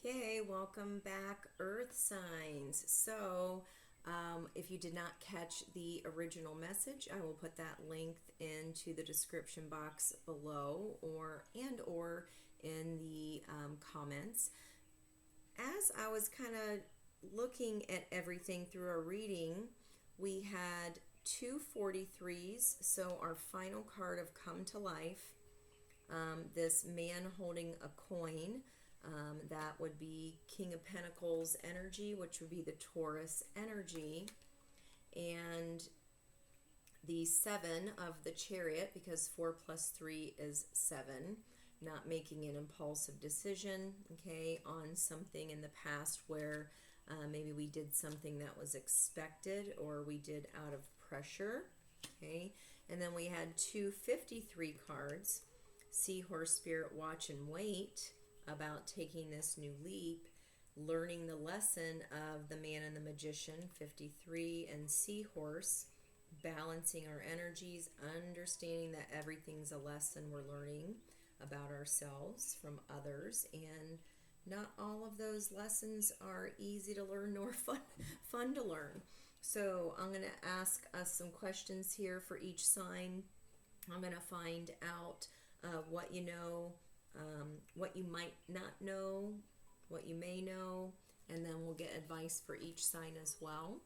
Okay, welcome back, Earth signs. If you did not catch the original message, I will put that link into the description box below, or in the comments. As I was kind of looking at everything through our reading, we had two 43s. So our final card of Come to Life. This man holding a coin. That would be King of Pentacles energy, which would be the Taurus energy. And the 7 of the Chariot, because 4 plus 3 is 7. Not making an impulsive decision, okay, on something in the past where maybe we did something that was expected or we did out of pressure, okay. And then we had two 53 cards. Seahorse, Spirit, Watch, and Wait, about taking this new leap, learning the lesson of the Man and the Magician, 53, and Seahorse, balancing our energies, understanding that everything's a lesson we're learning about ourselves from others, and not all of those lessons are easy to learn nor fun to learn. So I'm going to ask us some questions here for each sign. I'm going to find out what you know, what you might not know, what you may know, and then we'll get advice for each sign as well.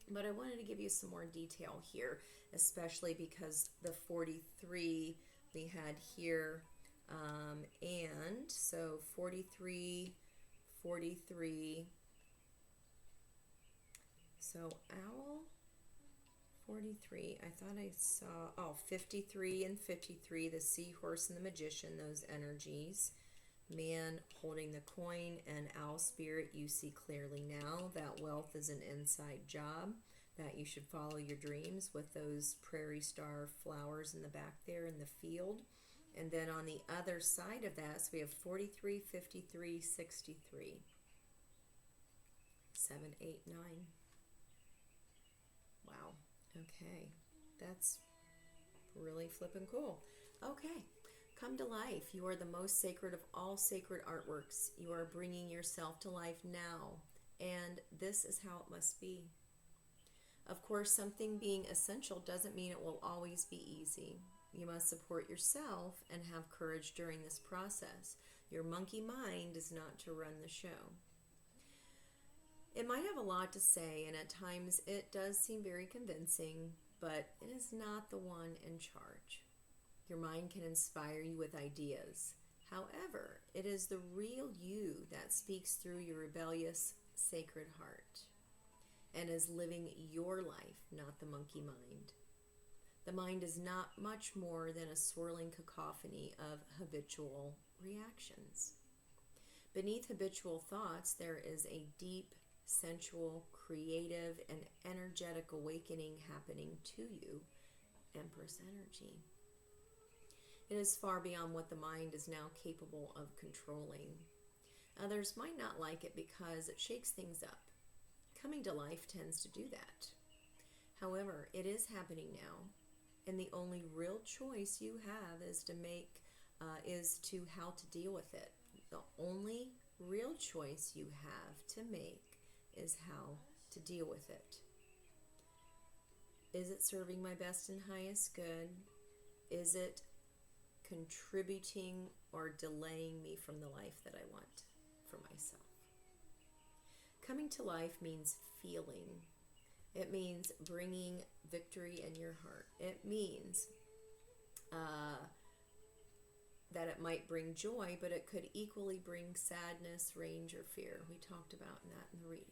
But I wanted to give you some more detail here, especially because the 43 we had here, and so 43, 43, so owl, 43, I thought I saw, 53 and 53, the Seahorse and the Magician, those energies. Man holding the coin and owl spirit, you see clearly now that wealth is an inside job, that you should follow your dreams with those prairie star flowers in the back there in the field. And then on the other side of that, so we have 43, 53, 63, 7, 8, 9. Wow. Okay, that's really flippin' cool. Okay, come to life. You are the most sacred of all sacred artworks. You are bringing yourself to life now, and this is how it must be. Of course, something being essential doesn't mean it will always be easy. You must support yourself and have courage during this process. Your monkey mind is not to run the show. It might have a lot to say, and at times it does seem very convincing, but it is not the one in charge. Your mind can inspire you with ideas. However, it is the real you that speaks through your rebellious, sacred heart and is living your life, not the monkey mind. The mind is not much more than a swirling cacophony of habitual reactions. Beneath habitual thoughts, there is a deep, sensual, creative, and energetic awakening happening to you, Empress energy. It is far beyond what the mind is now capable of controlling. Others might not like it because it shakes things up. Coming to life tends to do that. However, it is happening now, and the only real choice you have is to how to deal with it. The only real choice you have to make is how to deal with it. Is it serving my best and highest good? Is it contributing or delaying me from the life that I want for myself? Coming to life means feeling. It means bringing victory in your heart. It means that it might bring joy, but it could equally bring sadness, rage, or fear. We talked about that in the reading.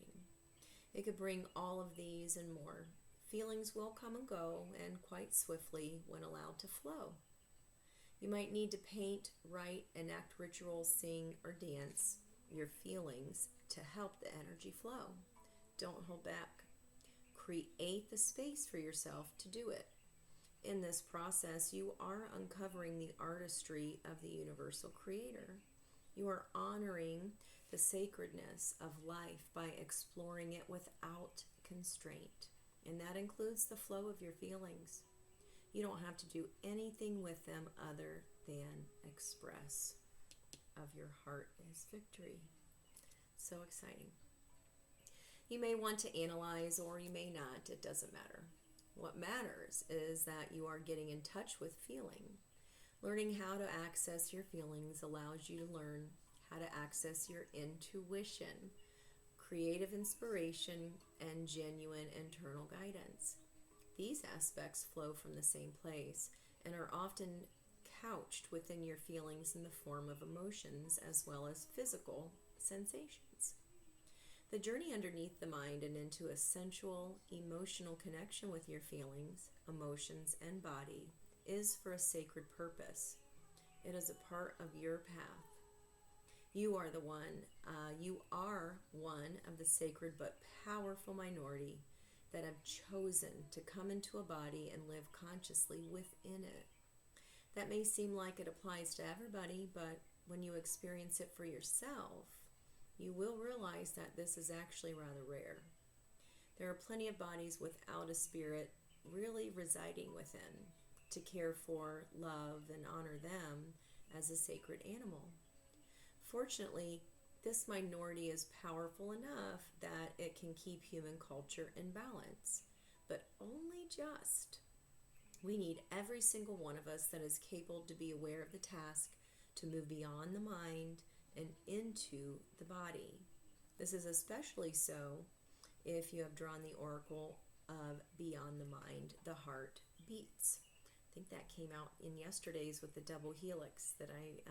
It could bring all of these and more. Feelings will come and go, and quite swiftly when allowed to flow. You might need to paint, write, enact rituals, sing, or dance your feelings to help the energy flow. Don't hold back. Create the space for yourself to do it. In this process, you are uncovering the artistry of the universal creator. You are honoring the sacredness of life by exploring it without constraint. And that includes the flow of your feelings. You don't have to do anything with them other than express. Of your heart is victory. So exciting. You may want to analyze or you may not. It doesn't matter. What matters is that you are getting in touch with feeling. Learning how to access your feelings allows you to learn how to access your intuition, creative inspiration, and genuine internal guidance. These aspects flow from the same place and are often couched within your feelings in the form of emotions as well as physical sensations. The journey underneath the mind and into a sensual, emotional connection with your feelings, emotions, and body is for a sacred purpose. It is a part of your path. You are one of the sacred but powerful minority that have chosen to come into a body and live consciously within it. That may seem like it applies to everybody, but when you experience it for yourself, you will realize that this is actually rather rare. There are plenty of bodies without a spirit really residing within to care for, love, and honor them as a sacred animal. Fortunately, this minority is powerful enough that it can keep human culture in balance, but only just. We need every single one of us that is capable to be aware of the task to move beyond the mind and into the body. This is especially so if you have drawn the oracle of beyond the mind, the heart beats. I think that came out in yesterday's with the double helix that I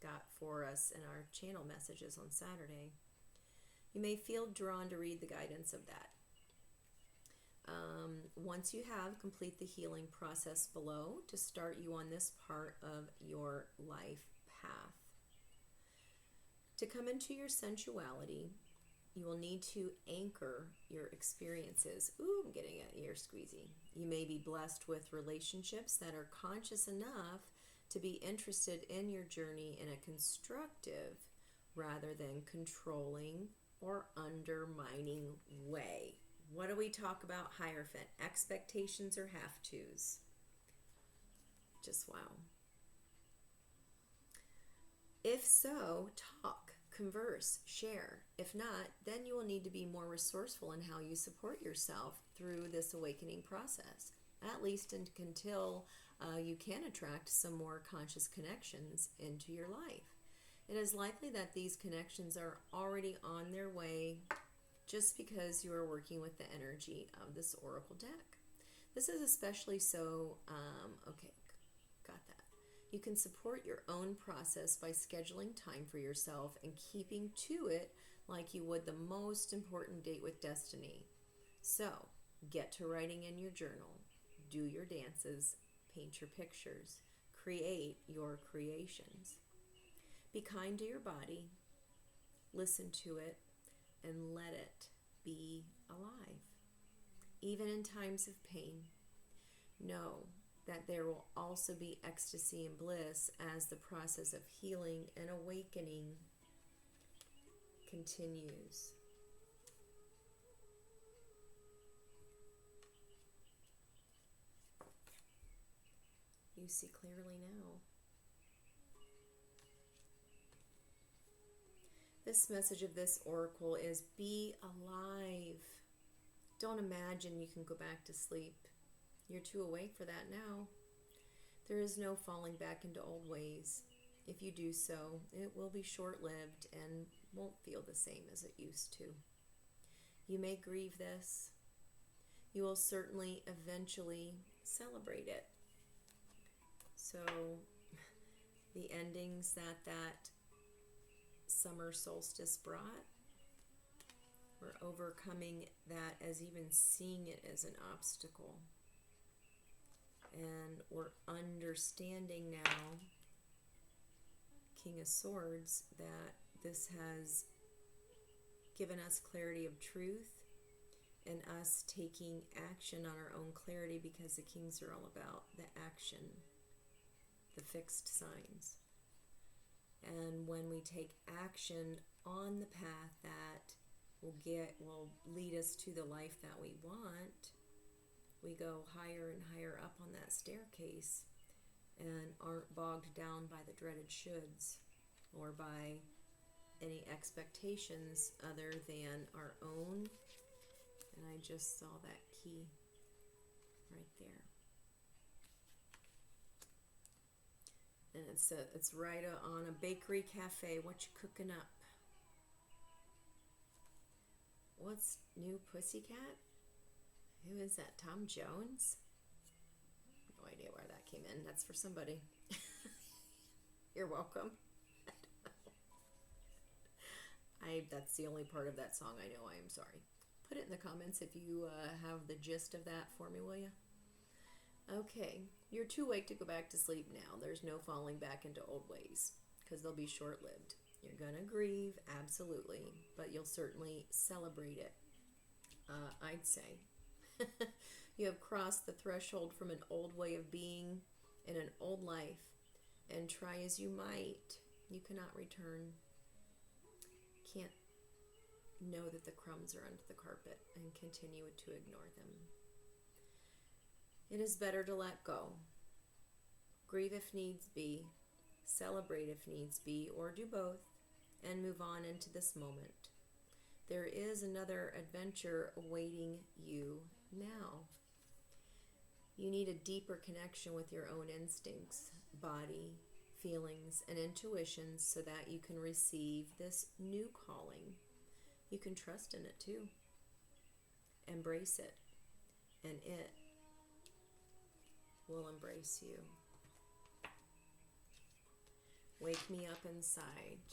got for us in our channel messages on Saturday. You may feel drawn to read the guidance of that. Once you have, complete the healing process below to start you on this part of your life path. To come into your sensuality, you will need to anchor your experiences. Ooh, I'm getting an ear squeezy. You may be blessed with relationships that are conscious enough to be interested in your journey in a constructive rather than controlling or undermining way. What do we talk about, Hierophant? Expectations or have-tos? Just wow. If so, talk, converse, share. If not, then you will need to be more resourceful in how you support yourself through this awakening process, at least until you can attract some more conscious connections into your life. It is likely that these connections are already on their way just because you are working with the energy of this oracle deck. This is especially so, okay, got that. You can support your own process by scheduling time for yourself and keeping to it like you would the most important date with destiny. So, get to writing in your journal, do your dances, paint your pictures, create your creations. Be kind to your body, listen to it, and let it be alive. Even in times of pain, know that there will also be ecstasy and bliss as the process of healing and awakening continues. You see clearly now. This message of this oracle is be alive. Don't imagine you can go back to sleep. You're too awake for that now. There is no falling back into old ways. If you do so, it will be short-lived and won't feel the same as it used to. You may grieve this. You will certainly eventually celebrate it. So, the endings that summer solstice brought, we're overcoming that as even seeing it as an obstacle. And we're understanding now, King of Swords, that this has given us clarity of truth and us taking action on our own clarity, because the Kings are all about the action, the fixed signs. And when we take action on the path that will lead us to the life that we want, we go higher and higher up on that staircase and aren't bogged down by the dreaded shoulds or by any expectations other than our own. And I just saw that key right there. And it's right on a bakery cafe. What you cooking up? What's new, Pussycat? Who is that? Tom Jones? No idea where that came in. That's for somebody. You're welcome. That's the only part of that song I know. I am sorry. Put it in the comments if you have the gist of that for me, will you? Okay, you're too awake to go back to sleep now. There's no falling back into old ways, because they'll be short-lived. You're going to grieve, absolutely, but you'll certainly celebrate it, I'd say. You have crossed the threshold from an old way of being in an old life, and try as you might, you cannot return. Can't know that the crumbs are under the carpet and continue to ignore them. It is better to let go. Grieve if needs be, celebrate if needs be, or do both, and move on into this moment. There is another adventure awaiting you now. You need a deeper connection with your own instincts, body, feelings, and intuitions so that you can receive this new calling. You can trust in it too. Embrace it, and it will embrace you. Wake me up inside.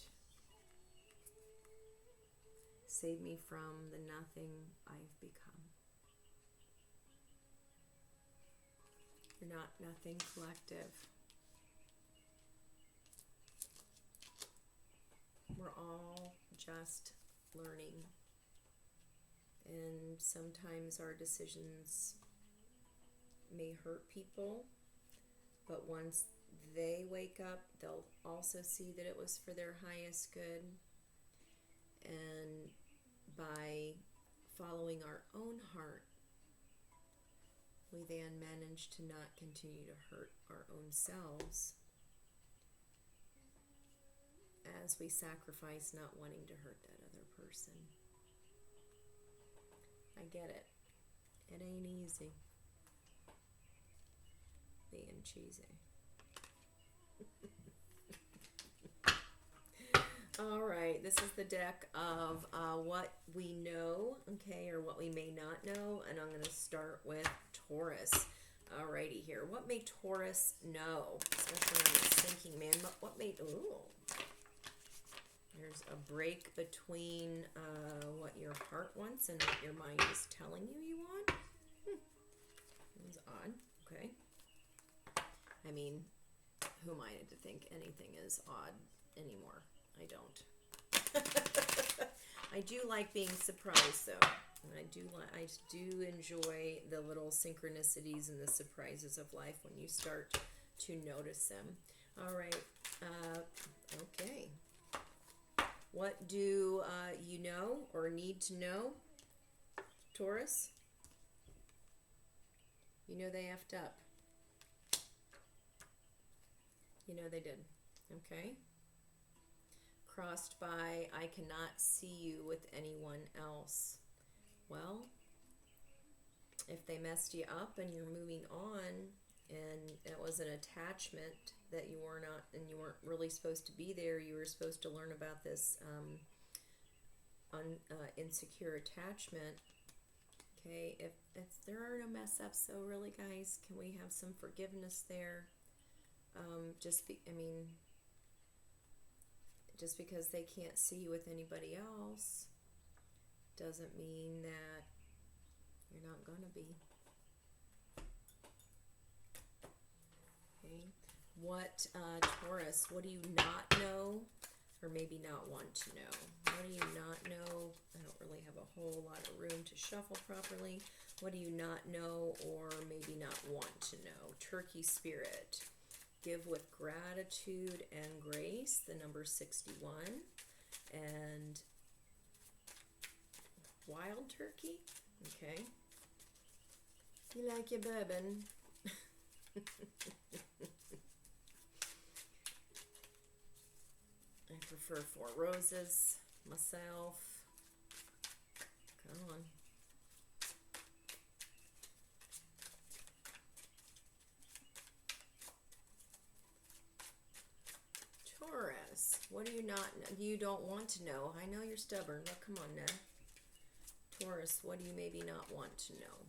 Save me from the nothing I've become. You're not nothing, collective. We're all just learning. And sometimes our decisions may hurt people, but once they wake up, they'll also see that it was for their highest good. And by following our own heart, we then manage to not continue to hurt our own selves as we sacrifice not wanting to hurt that other person. I get it. It ain't easy being cheesy. All right, this is the deck of what we know, okay, or what we may not know, and I'm going to start with Taurus. Alrighty here. What may Taurus know? Especially on the sinking man. What may... Ooh. There's a break between what your heart wants and what your mind is telling you want. That's odd. Okay. I mean, who am I to think anything is odd anymore? I don't. I do like being surprised, though. And I do enjoy the little synchronicities and the surprises of life when you start to notice them. All right. Okay. What do you know or need to know, Taurus? You know they effed up. You know they did. Okay. Crossed by, I cannot see you with anyone else. Well, if they messed you up and you're moving on, and it was an attachment that you were not, and you weren't really supposed to be there, you were supposed to learn about this insecure attachment. Okay, if there are no mess ups, so really, guys, can we have some forgiveness there? Just because they can't see you with anybody else doesn't mean that you're not gonna be. Okay. What, Taurus, what do you not know or maybe not want to know? What do you not know? I don't really have a whole lot of room to shuffle properly. What do you not know or maybe not want to know? Turkey spirit. Give with gratitude and grace, the number 61. And wild turkey. Okay. You like your bourbon. I prefer 4 roses myself. Come on. Taurus, what do you don't want to know? I know you're stubborn, but come on now. Taurus, what do you maybe not want to know?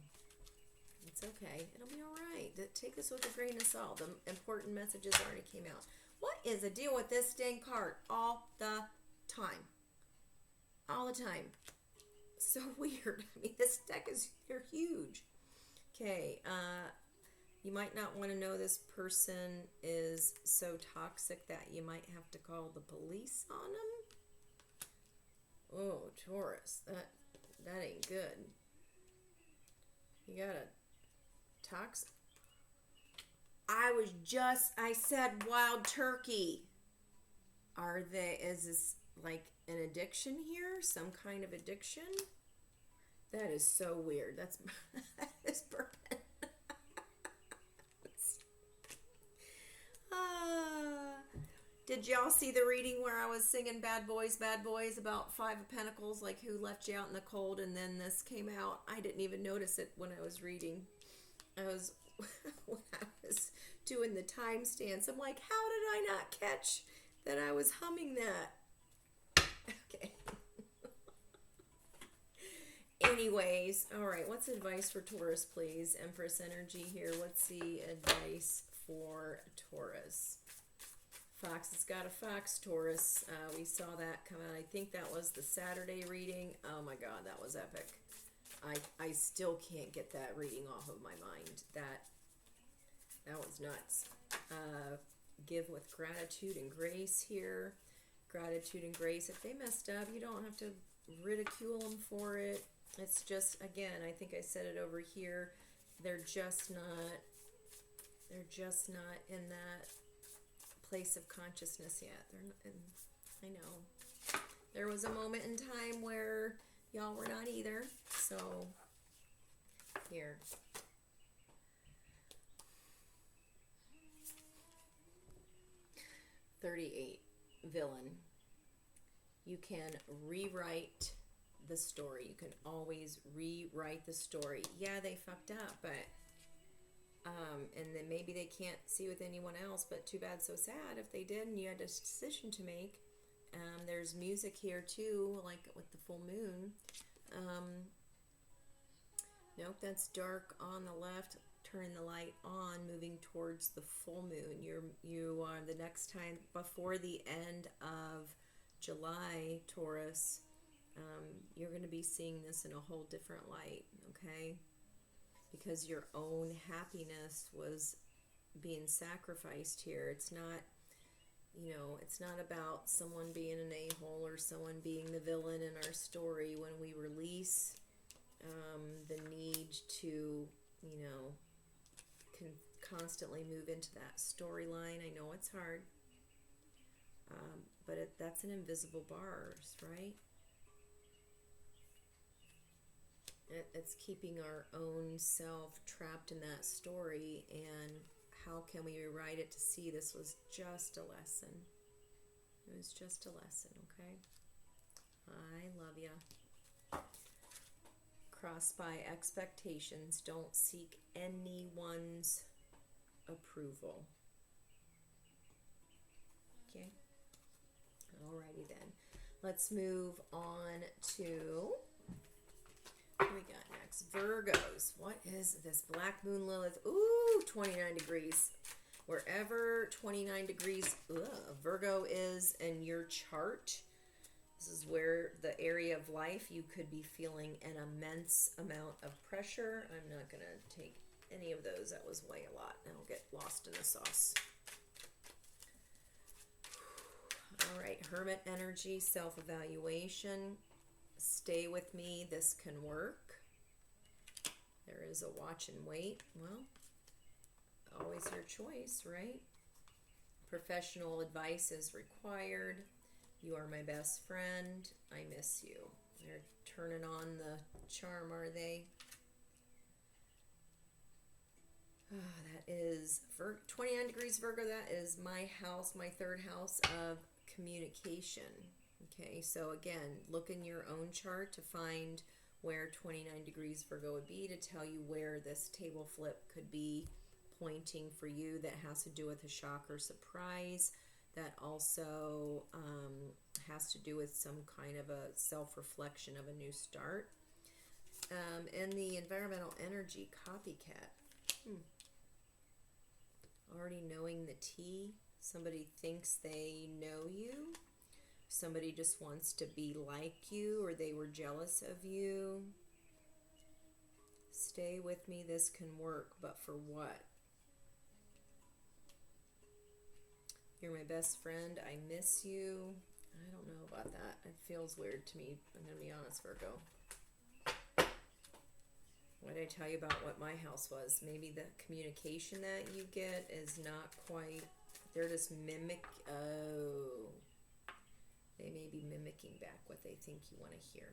It's okay. It'll be all right. Take this with a grain of salt. The important messages already came out. What is the deal with this dang card all the time? All the time. So weird. I mean, this deck they're huge. Okay, you might not want to know this person is so toxic that you might have to call the police on them. Oh, Taurus, that ain't good. You got a toxic. I said wild turkey. Is this like an addiction here? Some kind of addiction? That is so weird. That's burning. Did y'all see the reading where I was singing Bad Boys about 5 of Pentacles, like who left you out in the cold, and then this came out? I didn't even notice it when I was reading. When I was doing the timestamps, I'm like, how did I not catch that I was humming that? Okay. Anyways, all right, what's advice for Taurus, please? Empress energy here. What's the advice for Taurus? Fox has got a fox, Taurus. We saw that come out. I think that was the Saturday reading. Oh my God, that was epic. I still can't get that reading off of my mind. That was nuts. Give with gratitude and grace here. Gratitude and grace. If they messed up, you don't have to ridicule them for it. It's just, again, I think I said it over here. They're just not in that place of consciousness yet. They're not, and I know there was a moment in time where y'all were not either. So here, 38, villain. You can rewrite the story. You can always rewrite the story. Yeah, they fucked up, but and then maybe they can't see with anyone else, but too bad, so sad if they did and you had a decision to make. There's music here too, like with the full moon. Nope, that's dark on the left. Turn the light on, moving towards the full moon. You are the next time before the end of July, Taurus. You're going to be seeing this in a whole different light, okay? Because your own happiness was being sacrificed here. It's not, it's not about someone being an a-hole or someone being the villain in our story. When we release the need to, constantly move into that storyline. I know it's hard, but that's an invisible bars, right? It's keeping our own self trapped in that story, and how can we rewrite it to see this was just a lesson? It was just a lesson, okay? I love ya. Crossed by expectations. Don't seek anyone's approval. Okay? Alrighty then. Let's move on to... What do we got next? Virgos. What is this? Black Moon Lilith. Ooh, 29 degrees. Wherever 29 degrees Virgo is in your chart, this is where the area of life you could be feeling an immense amount of pressure. I'm not going to take any of those. That was way a lot. I'll get lost in the sauce. All right, Hermit energy, self-evaluation. Stay with me. This can work. There is a watch and wait. Well, always your choice, right? Professional advice is required. You are my best friend. I miss you. They're turning on the charm, are they? That is 29 degrees Virgo. That is my house, my third house of communication. Okay, so again, look in your own chart to find where 29 degrees Virgo would be to tell you where this table flip could be pointing for you that has to do with a shock or surprise, that also has to do with some kind of a self-reflection of a new start. And the environmental energy, copycat. Already knowing the tea. Somebody thinks they know you. Somebody just wants to be like you, or they were jealous of you. Stay with me, this can work, but for what? You're my best friend, I miss you. I don't know about that. It feels weird to me. I'm going to be honest, Virgo. What did I tell you about what my house was? Maybe the communication that you get is not quite, they're just they may be mimicking back what they think you want to hear.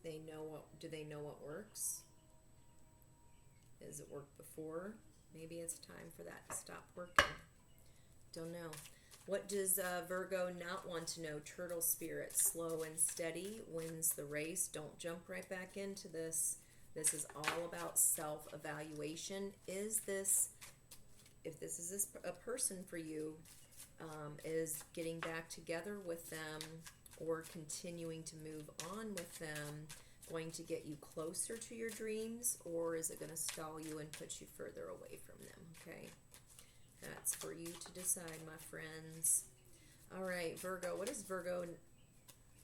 Do they know what works? Has it worked before? Maybe it's time for that to stop working. Don't know. What does Virgo not want to know? Turtle spirit, slow and steady, wins the race. Don't jump right back into this. This is all about self-evaluation. If this is a person for you, is getting back together with them or continuing to move on with them going to get you closer to your dreams, or is it going to stall you and put you further away from them? Okay. That's for you to decide, my friends. All right, Virgo. What does Virgo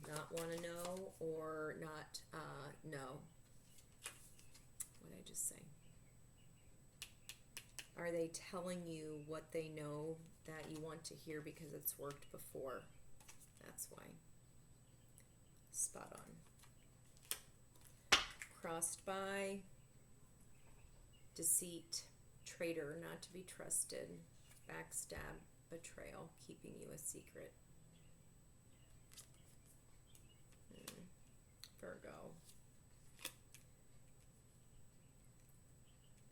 not want to know or not know? What did I just say? Are they telling you what they know that you want to hear because it's worked before? That's why. Spot on. Crossed by, deceit, traitor, not to be trusted, backstab, betrayal, keeping you a secret. Virgo.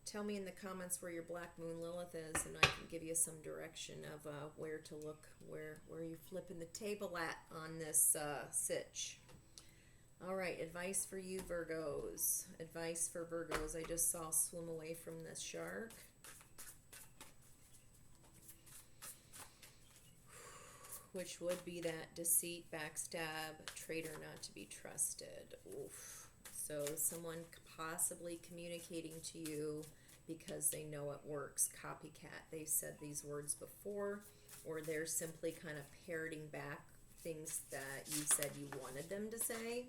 Tell me in the comments where your Black Moon Lilith is, and I can give you some direction of where to look, where you're flipping the table at on this sitch. All right, advice for you, Virgos. Advice for Virgos. I just saw swim away from this shark. Which would be that deceit, backstab, traitor, not to be trusted. Oof. So someone possibly communicating to you because they know it works. Copycat. They've said these words before, or they're simply kind of parroting back things that you said you wanted them to say.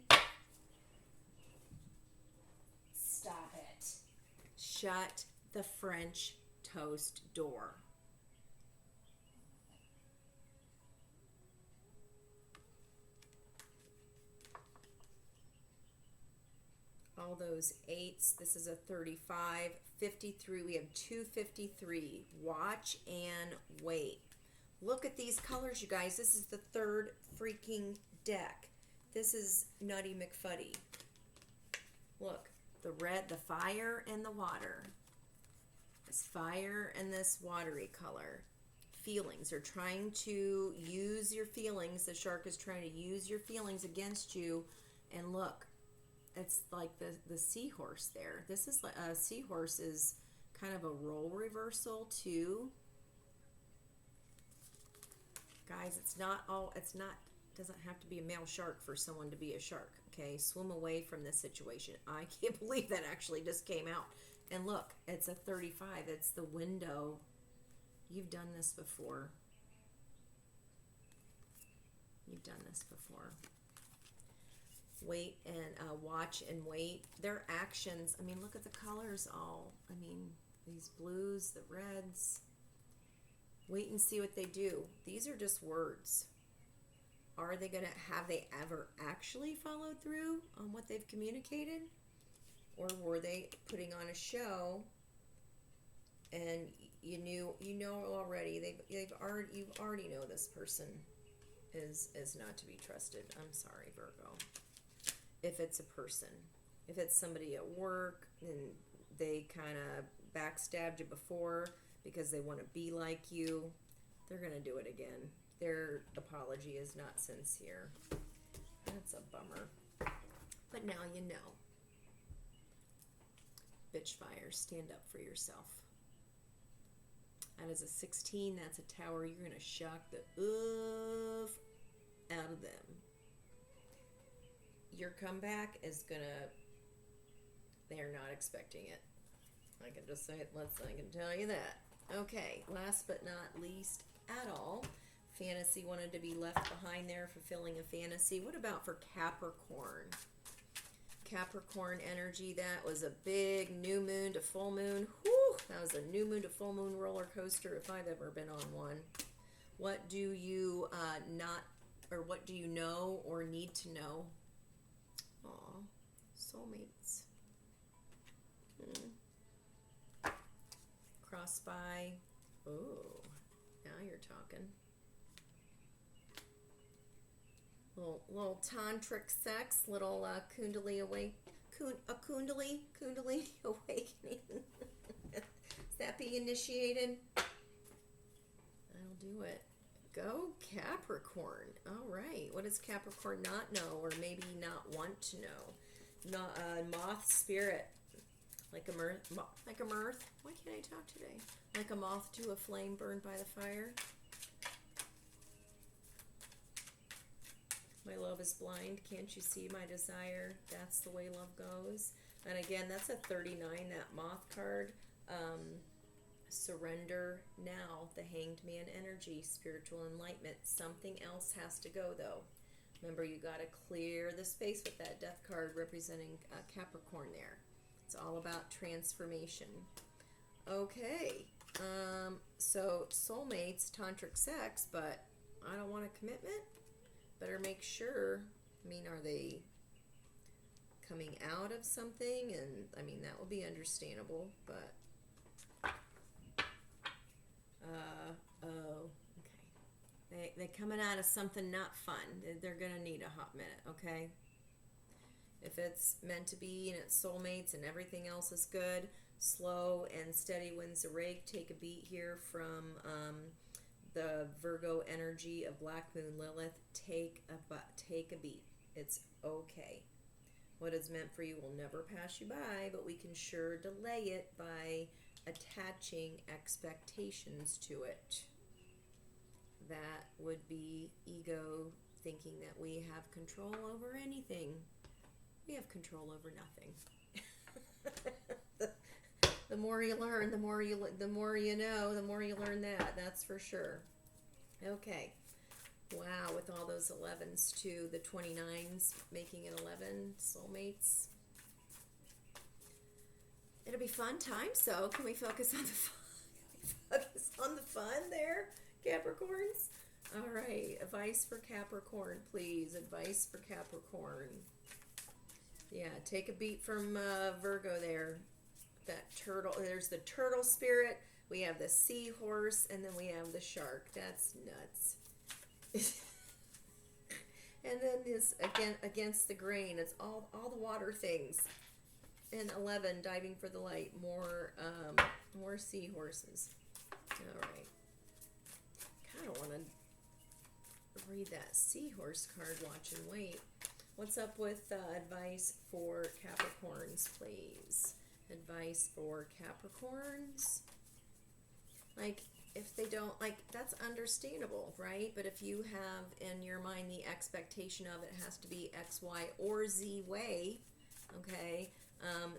Stop it. Shut the French toast door. All those eights. This is a 35, 53. We have 253. Watch and wait. Look at these colors, you guys. This is the third freaking deck. This is Nutty McFuddy. Look, the red, the fire, and the water. This fire and this watery color. Feelings. They're trying to use your feelings. The shark is trying to use your feelings against you. And look, it's like the seahorse there. This is like a seahorse is kind of a role reversal too. Guys, doesn't have to be a male shark for someone to be a shark, okay? Swim away from this situation. I can't believe that actually just came out. And look, it's a 35. It's the window. You've done this before. You've done this before. Wait and watch and wait. Their actions, I mean, look at the colors all. I mean, these blues, the reds. Wait and see what they do. These are just words. Are they going to, have they ever actually followed through on what they've communicated? Or were they putting on a show and you know already, you already know this person is not to be trusted. I'm sorry, Virgo. If it's a person. If it's somebody at work and they kind of backstabbed you before because they want to be like you, They're going to do it again. Their apology is not sincere. That's a bummer. But now you know. Bitch fire, stand up for yourself. That is a 16. That's a tower. You're going to shock the oof out of them. Your comeback is going to... They're not expecting it. I can just say it. I can tell you that. Okay, last but not least at all, fantasy wanted to be left behind there, fulfilling a fantasy. What about for Capricorn? Capricorn energy, that was a big new moon to full moon. Whew, that was a new moon to full moon roller coaster if I've ever been on one. What do you what do you know or need to know? Aw, soulmates. Cross by. Oh, now you're talking. Little tantric sex, little kundalini awakening. Is that being initiated? I'll do it. Go Capricorn. All right. What does Capricorn not know, or maybe not want to know? Moth spirit. Like a mirth. Why can't I talk today? Like a moth to a flame burned by the fire. My love is blind. Can't you see my desire? That's the way love goes. And again, that's a 39, that moth card. Surrender now. The Hanged Man energy. Spiritual enlightenment. Something else has to go, though. Remember, you got to clear the space with that death card representing Capricorn there. It's all about transformation. Okay. So soulmates, tantric sex, but I don't want a commitment. Better make sure. I mean, are they coming out of something? And I mean, that would be understandable, but oh, okay. They coming out of something not fun. They're gonna need a hot minute, okay? If it's meant to be and it's soulmates and everything else is good, slow and steady wins the rake. Take a beat here from the Virgo energy of Black Moon Lilith. Take a beat. It's okay. What is meant for you will never pass you by, but we can sure delay it by attaching expectations to it. That would be ego thinking that we have control over anything. We have control over nothing. The more you learn, the more you know, the more you learn that. That's for sure. Okay. Wow, with all those 11s too, the 29s making it 11 soulmates. It'll be fun time. So can we focus on the fun? Can we focus on the fun there, Capricorns? All right. Advice for Capricorn, please. Advice for Capricorn. Yeah, take a beat from Virgo there. That turtle. There's the turtle spirit. We have the seahorse, and then we have the shark. That's nuts. And then this against the grain. It's all the water things. And 11, diving for the light. More seahorses. All right. Kind of want to read that seahorse card. Watch and wait. What's up with advice for Capricorns, please? Advice for Capricorns? Like, if they don't, like, that's understandable, right? But if you have in your mind the expectation of it has to be X, Y, or Z way, okay,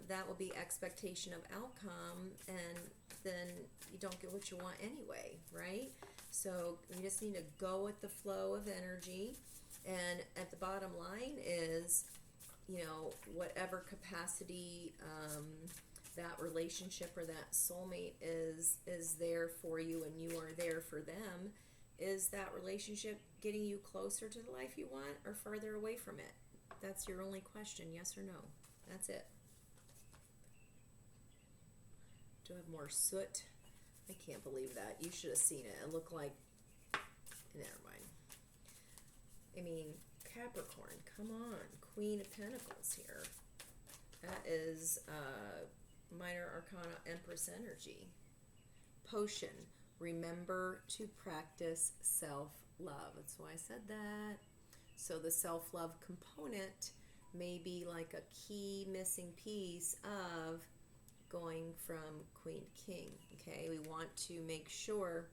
that will be expectation of outcome, and then you don't get what you want anyway, right? So you just need to go with the flow of energy. And at the bottom line is, you know, whatever capacity that relationship or that soulmate is there for you and you are there for them, is that relationship getting you closer to the life you want or farther away from it? That's your only question, yes or no. That's it. Do I have more soot? I can't believe that. You should have seen it. It looked like... Never mind. I mean, Capricorn, come on. Queen of Pentacles here. That is Minor Arcana Empress energy. Potion. Remember to practice self-love. That's why I said that. So the self-love component may be like a key missing piece of going from Queen to King. Okay, we want to make sure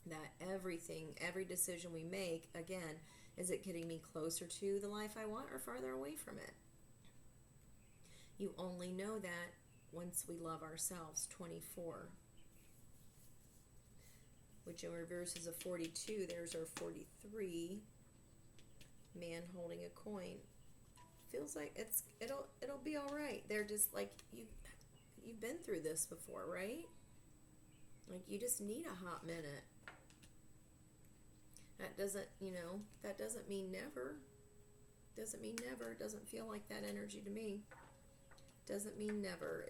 that everything, every decision we make, again, is it getting me closer to the life I want or farther away from it? You only know that once we love ourselves. 24. Which in reverse is a 42. There's our 43. Man holding a coin. Feels like it'll be all right. They're just like, you've been through this before, right? Like, you just need a hot minute. That doesn't mean never. Doesn't mean never. It doesn't feel like that energy to me. Doesn't mean never.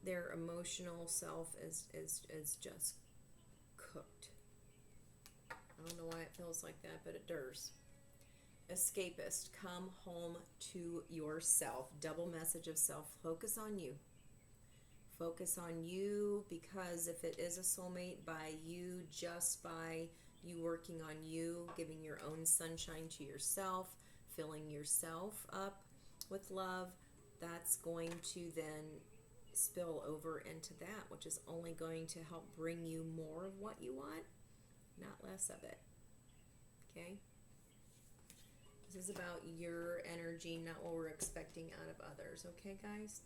Their emotional self is just cooked. I don't know why it feels like that, but it does. Escapist, come home to yourself. Double message of self. Focus on you. Focus on you, because if it is a soulmate, by you, just by you working on you, giving your own sunshine to yourself, filling yourself up with love, that's going to then spill over into that, which is only going to help bring you more of what you want, not less of it. Okay? This is about your energy, not what we're expecting out of others. Okay, guys?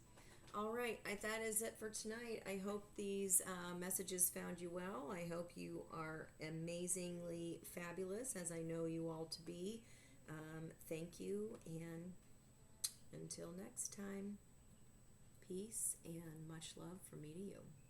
All right, that is it for tonight. I hope these messages found you well. I hope you are amazingly fabulous, as I know you all to be. Thank you, and until next time, peace and much love from me to you.